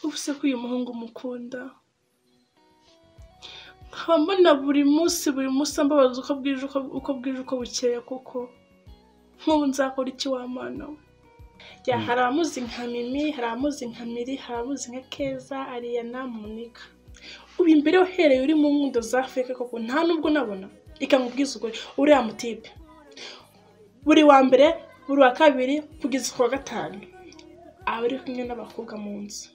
ubuse ko uyu muhungu mukunda nkabona buri munsi ambabaza uko bwije uko bukeye kuko nk'ubu nzakora iki wa mana we ya hari abamuzi nka Mimi hari abamuzi nka Miri hari abamuzi nka Keza Ariana Monica ubu imbere uhereye uri mu mundo za fake koko nta nubwo nabona ikamubwiza ukuri uriya mutipe buri wa mbere buri wa kabiri kugeza ku wa gatanu aba ari kumwe n'abakobwa mu nzu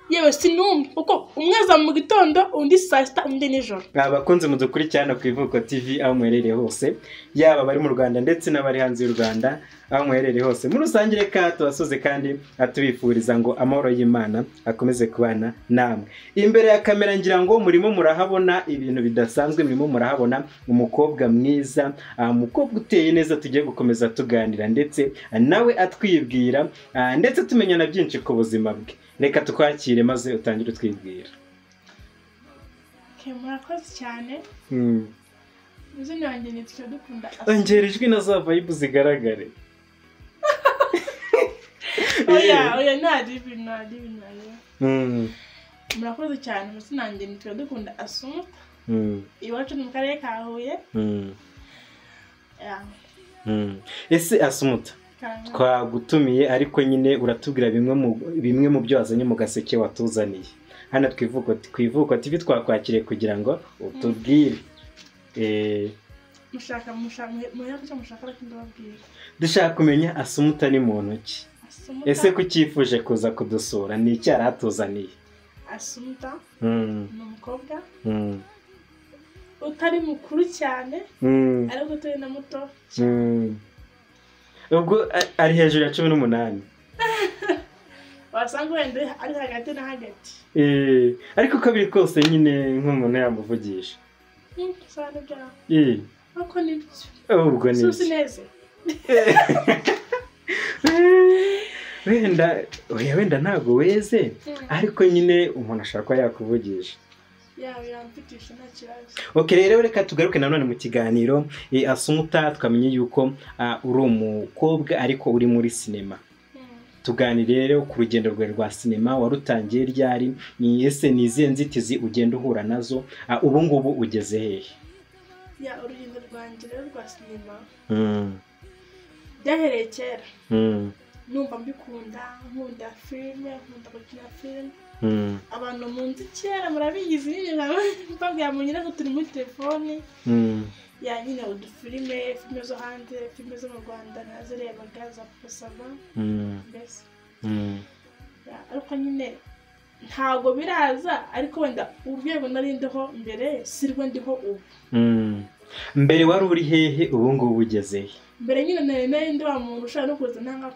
yewe sinumva uko umweza mu gitondo undi saa sita undi nijoro abakunze mudukurikirana ku Ivuko TV aho mwerereye hose yaba bari mu Rwanda ndetse n'abari hanze y'u Rwanda aho mwerereye hose muri rusange reka tubasoze kandi atubifuriza ngo amahoro y'Imana akomeze kubana namwe imbere ya kamera ngira ngo murimo murahabona ibintu bidasanzwe murimo murahabona umukobwa mwiza umukobwa uteye neza tugiye gukomeza tuganira ndetse nawe atwibwira ndetse tumenyana byinshi ku buzima bwe reka tukwakire maze utangire twibwira murakoze cyane izina yanjye nitwa Dukunda ongera ijwi na za vibe zigaragare oya nadi murakoze cyane izina yanjye nitwa Dukunda Assumpta iwacu mu karere ka Huye ese Assumpta twagutumiye ariko nyine uratubwira bimwe mu byo wazanye mu gaseke watuzaniye hano Ivuko TV twakwakiriye kugira ngo utubwire dushaka kumenya Assumpta ni muntu ki ese kucyifuje kuza kudusura ni iki yaratuzaniye Assumpta ni umukobwa utari mukuru cyane ariko utari na muto ubwo ari hejuru ya 18 wasanga wenda ari hagati na hagati ariko kabiri kose nyine nk'umuntu yamuvugisha sana bya ako nibyo ubwo ni susi neze wenda ntago weze ariko nyine umuntu ashaka yakuvugisha yampitisha nta kibazo okay rero reka tugaruke nanone mu kiganiro Assumpta twamenye yuko uri umukobwa ariko uri muri sinema tuganire rero ku rugendo rwe rwa sinema warutangiye ryari ni ese nizihe nzitizi ugenda uhura nazo ubu ngubu ugeze hehe urugendo rwanjye rero rwa sinema byahereye kera numva mbikunda nkunda filime nkunda gukina filime abantu munsi kera murabigize nyine mbabwira mu nyine ko turi muri telefone nyine udufilime filime zo hanze filime zo mu Rwanda nazirebaga za Pasaba mbese ariko nyine ntago biraza ariko wenda urwego narindeho mbere sirwo ndiho ubu mbere wari uri hehe ubu ngubu ugeze he mbere nyine nari ndi wa muntu ushaka no kuza nanga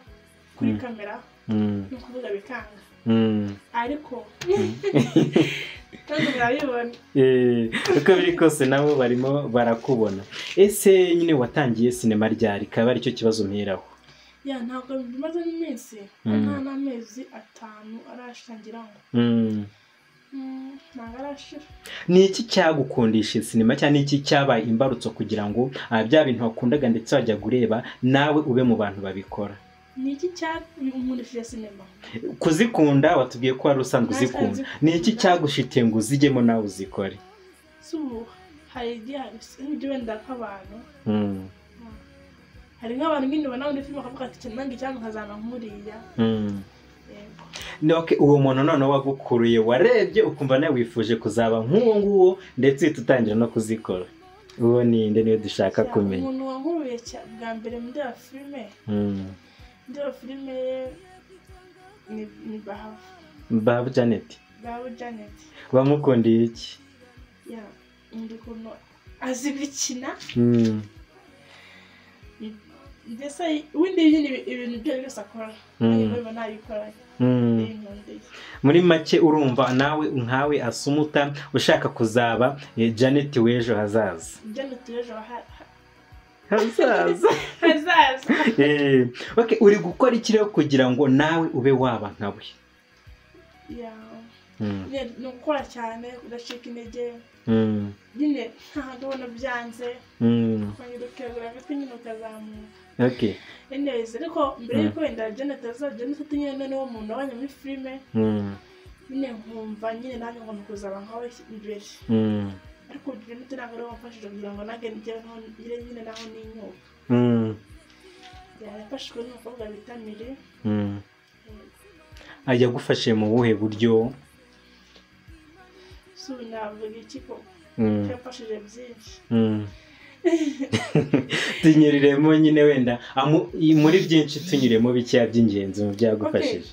kuri kamera no kuvuga bikanga ariko kandi murabibona uko biri kose nabo barimo barakubona ese nyine watangiye sinema ryari kaba ari cyo kibazo mperaho ntabwo bimaze n'iminsi nta n'amezi 5 arashangira ngo ntabwo arashira ni iki cyagukundisha sinema cyane iki cyabaye imbarutso kugira ngo bya bintu wakundaga ndetse wajya gureba nawe ube mu bantu babikora ni iki cyagukundishije sinema kuzikunda watubwiye ko wari usanzwe uzikunda ni iki cyagushitiye ngo uzigemo nawe uzikore hari ibyo wenda k'abantu hari nk'abantu nyine ubona muri filime bakavuga ati nange cyangwa nkazana nkuriya okay uwo muntu none wagukuruye warebye ukumva nawe wifuje kuzaba nk'uwo nguwo ndetse utangira no kuzikora uwo ninde niyo dushaka kumenya umuntu wankuruye bwa mbere muri ya filime ni Babu Janet bamukundiye iki ndi kuno azi gukina ndetse windi ibintu byose akora niba nabikora muri make urumva nawe nkawe Assumpta ushaka kuzaba Janet w'ejo hazaza okay uri gukora iki rero kugira ngo nawe ube waba nkawe no gukora cyane udashika intege nyine ntabwo byanze kwanyirukira ko nyine ukazamuka okay anyways ariko mbere yuko wenda Janet nyine n'uwo muntu wabanye muri filime nyine nkumva nyine nanjye ngomba kuzaba nkawe imbere ariko ibyo nibyo ntabwo ari wamfashije kugira ngo nange ngire nyine naho n'inyuka yafashijwe n'umukobwa bita Miri yagufashije mu buhe buryo navuga iki ko yafashije byinshi tunyuriremo nyine wenda muri byinshi tunyuremo bikeya by'ingenzi mu byagufashije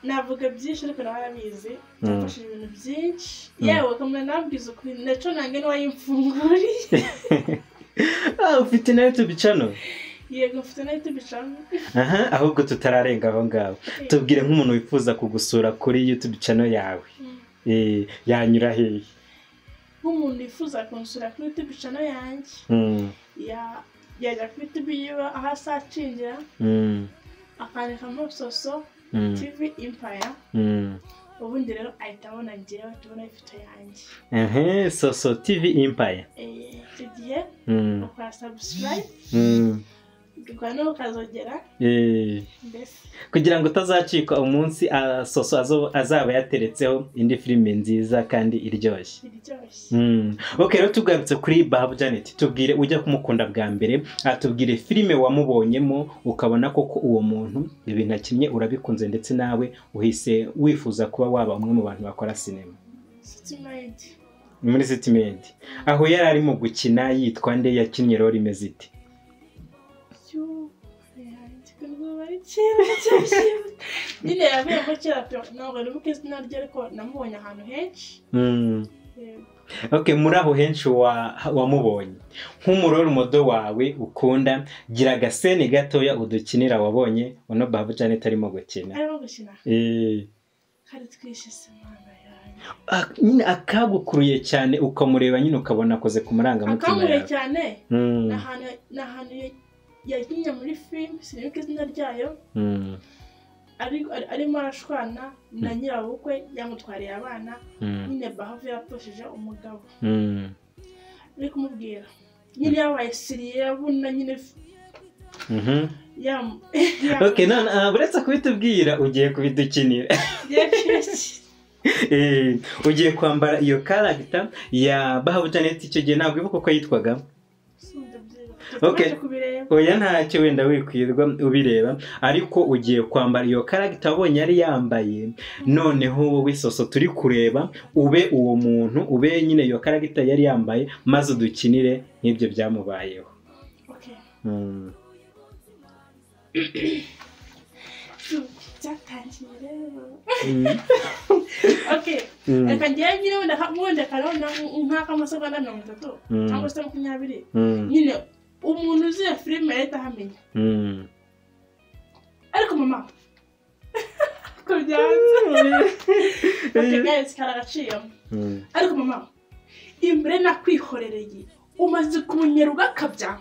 navuga byinshi ariko nawe arabizi yafashije ibintu byinshi yewe kamwe nabwiza ukuri ndetse nange niwayimfunguriye ufite na YouTube channel yego mfite na YouTube channel ahubwo tutararenga aho ngaho tubwire nk'umuntu wifuza kugusura kuri YouTube channel yawe yanyura hehe nk'umuntu wifuza kunsura kuri YouTube channel yanjye yajya kuri YouTube yiba aho asacingira akandikamo Soso TV Empire ubundi rero ahita abona njyewe tubona ifoto yanjye Soso TV Empire tugiye ukora subscribe ukano ukazogera kugira ngo utazacika umunsi Soso azaba yateretseho indi filime nziza kandi iryoshye okay rero tugarutse kuri Bahavu Janet tubwire ujya kumukunda bwa mbere atubwire filime wamubonyemo ukabona koko uwo muntu ibintu akinnye urabikunze ndetse nawe uhise wifuza kuba waba umwe mu bantu bakora sinema muri City Med aho yari arimo gukina yitwa nde yakinnye role imeze ite nyine yavuye ko kera ntabwo ari buke izina rye ariko namubonye ahantu henshi okay muri aho henshi wamubonye nk'umuroro modo wawe ukunda gira agaseni gatoya udukinira wabonye ono Bahavu Janet arimo gukina hari twishise mwana nyine akagukuruye cyane ukamureba nyine ukabona akoze ku marangamutima yawe akamuye cyane n'ahantu yakinnye muri film sinibuka izina ryayo arimo arashwana na nyirabukwe yamutwariye abana nyine Bahavu yapfushije umugabo ari kumubwira nyine yabaye siriye yabuna nyine okay none buretse kubitubwira ugiye kubidukinira ugiye kwambara iyo character ya Bahavu Janet icyo gihe ntabwo ibuka ko yitwaga okay oya ntacyo wenda wikwirwa ubireba ariko ugiye kwambara iyo character abonye ari yambaye noneho wowe Soso turi kureba ube uwo muntu ube nyine iyo character yari yambaye maze udukinire nk'ibyo byamubayeho okay reka ngiye nyine wenda karona nk'akamasegonda 30 cyangwa se 20 nyine umuntu uziye filime leta hamenya ariko mama ko byanze okay guys karagaciyemo ariko mama imbere nakwihorereye umaze kumenyera ugakabya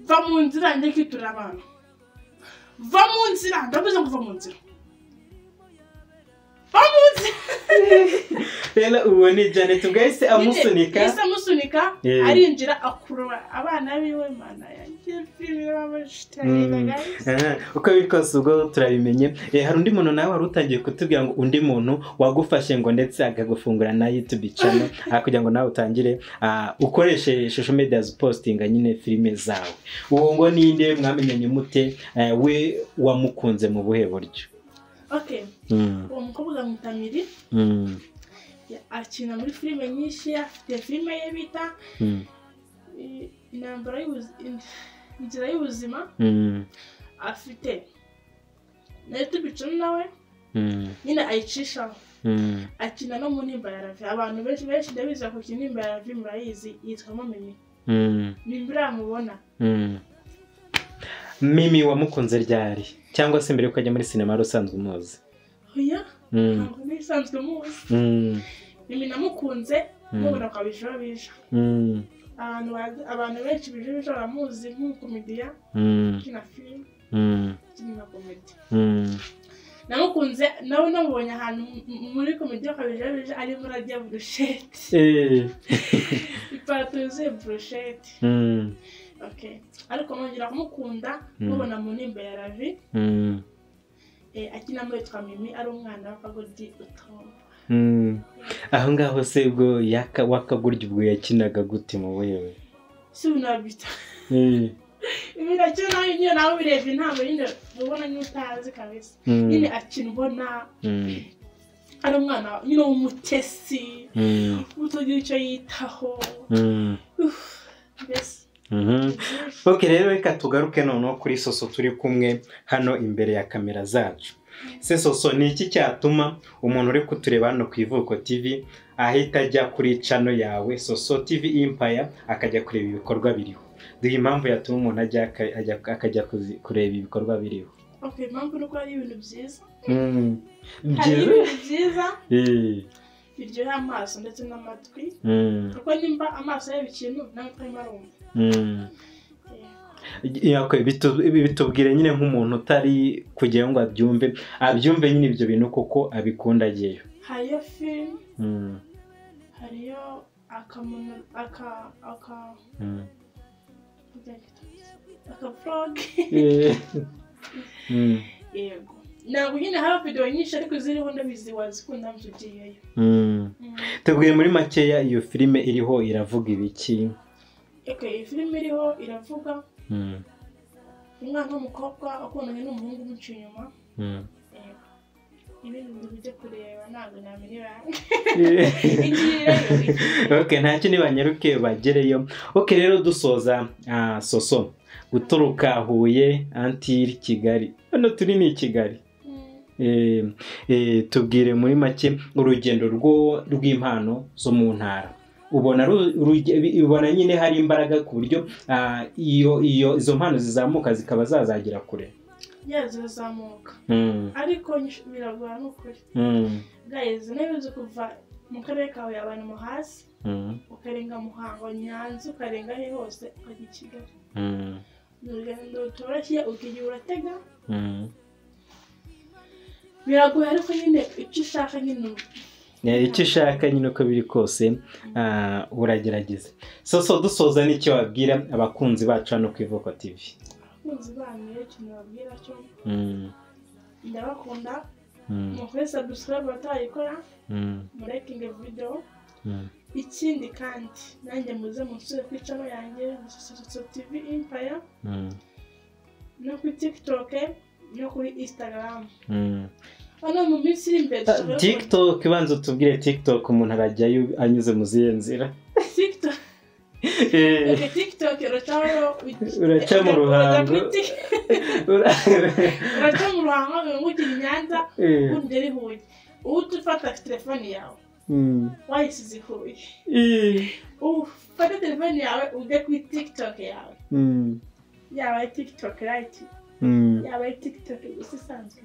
va mu nzira njye kwitura abantu va mu nzira ndavuze ngo va mu nzira rero uwo ni Janet ubwahise amusunika arinjira akurura abana biwe mana yanjye filime bamashitanye uko bikose ubwo turabimenye hari undi muntu nawe wari utangiye kutubwira ngo undi muntu wagufashe ngo ndetse akagufungura na YouTube channel kugira ngo nawe utangire ukoreshe social media postinga nyine filime zawe uwo ngo ninde mwamenyanye mute we wamukunze mu buhe buryo okay uwo mukobwa mutamiri akina muri filime nyinshi afite filime ye bita inzira y'ubuzima afite na YouTube channel nawe nyine ayicisha akina no mu nimba ya Ravi abantu benshi ndabiza ko kinimba ya Ravi murayizi yitwa Mimi nimbira mubona Mimi wamukunze ryari cyangwa se mbere ko ajya muri sinema rusanzwe umuzi oya ntabwo nisanzwe muzi Mimi namukunze mubona kabijoro bija abantu benshi bije baramuzi nk'umukomediya kina film kina comedy namukunze nawe namubonye ahantu muri komediya kabije bije ari muri ajya brushette ipato yuzuye brushette okay ariko nongera kumukunda mubona mu nimba ya Ravi akina muri twa Mimi ari umwana w'akagoryi utomba. Aho ngaho se ubwo wakagurya ubwo yakinaga gute mu wewe? Si unabita. Ibira cyo nayo nyine nawe birebye ntabwo nyine ubona nyutazi kabisa. Nyine akina ubona ari umwana nyine w'umutesi utagira icyo yitaho. Yes. Okay, rero reka tugaruke noneho kuri Soso turi kumwe hano imbere ya kamera zacu. Se Soso, ni iki cyatuma umuntu uri kutureba hano ku Ivuko TV ahita ajya kuri channel yawe Soso TV Empire akajya kureba ibikorwa biriho? Duhe impamvu yatuma umuntu akajya kureba ibikorwa biriho. Okay, impamvu nuko ari ibintu byiza. Byiza. Byiza. Biryohera amaso ndetse n'amatwi. Kuko nimba amaso yawe ikintu n'amatwi marumva. Bitubwire nyine nk'umuntu utari kugira ngo abyumve nyine ibyo bintu kuko abikunda agiyeyo. Hariyo film, hariyo vlog. Yego. Ntabwo nyine haba video nyinshi ariko ziriho ndabizi wazikunda mtugiyeyo. Tubwire muri makeya iyo filime iriho iravuga ibiki? Okay, filime iriho iravuga umwana w'umukobwa akundanye n'umuhungu umuca inyuma. Ibintu bijye kureba ntabwo namenyera. Okay, ntacyo nibanyaruke bagereyo. Okay, rero dusoza Soso guturuka Huye until Kigali. Hano turi ni Kigali. Tubwire muri make urugendo rw'impano zo mu ntara. Ubona nyine hari imbaraga ku buryo izo mpano zizamuka zikaba zazagira kure? Zizamuka. Ariko biragora n'ukuri. Guys, nabize kuva mu karere kawe abantu mu hasi, ukarenga Muhanga, Nyanza, ukarenga he hose ukajya i Kigali. Urugendo toroshye ukigira uratega. Biragoye ariko nyine icyo ushaka nyine icyo ushaka nyine uko biri kose uragerageza. Soso, dusoza n'icyo wabwira abakunzi bacu hano ku Ivuko TV? Abakunzi banyu ikintu babwira cyo ndabakunda, mukore subscribe batayikora, murakinge video. Ikindi kandi nanjye muze musure ku channel yanjye Soso TV Empire, no kuri TikTok no kuri Instagram. Ano mu minsi imbere TikTok, banza tubwire TikTok umuntu arajyayo anyuze mu zihe nzira? TikTok. TikTok uraca mu Ruhango. Uraca mu Ruhango ngukira Nyanza undi ari Huye. Ufata telefone yawe. Wayisize Huye. Ufata telefone yawe ujye kuri TikTok yawe. Yaba TikTok right. Yaba TikTok isanzwe.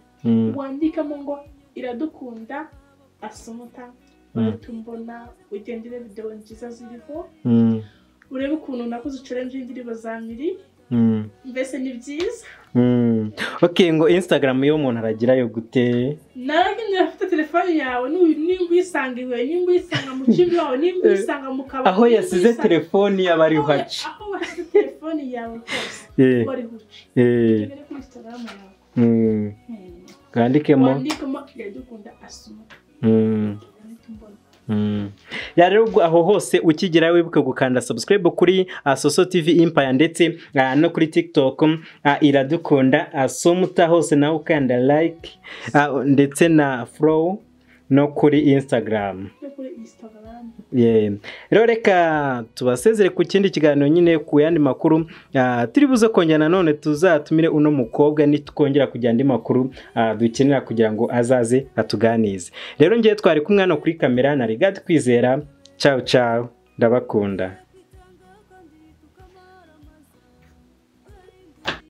Wandikamo ngo Iradukunda Asumuta, tumbona ugendere video nziza ziriho. Urebe ukuntu nakoze challenge y'indirimbo za Miri. Mbese ni byiza. Okay, ngo Instagram yo umuntu aragirayo gute? Naragenda afite telefone yawe nimba uyisangiwe, nimba uyisanga mu cyumba wawe, nimba uyisanga mu kabari. Aho yasize telefone yabari uhaci. Aho wasize telefone yawe kose bari huci. Ugere kuri Instagram yawe. Wandikemo Iradukunda Asumuta. Rero aho hose ukigera wibuke gukanda subscribe kuri Soso TV Empire ndetse no kuri TikTok Iradukunda Asumuta, hose nawe ukanda like ndetse na follow no kuri Instagram. Rero reka tubasezere ku kindi kiganiro nyine ku yandi makuru turi buze kongera nanone tuzatumire uno mukobwa nitukongera kujya andi makuru dukenera kugira ngo azaze atuganize. Rero ngiye twari kumwe hano kuri kamera na Rigad Kwizera. Ciao ciao, ndabakunda.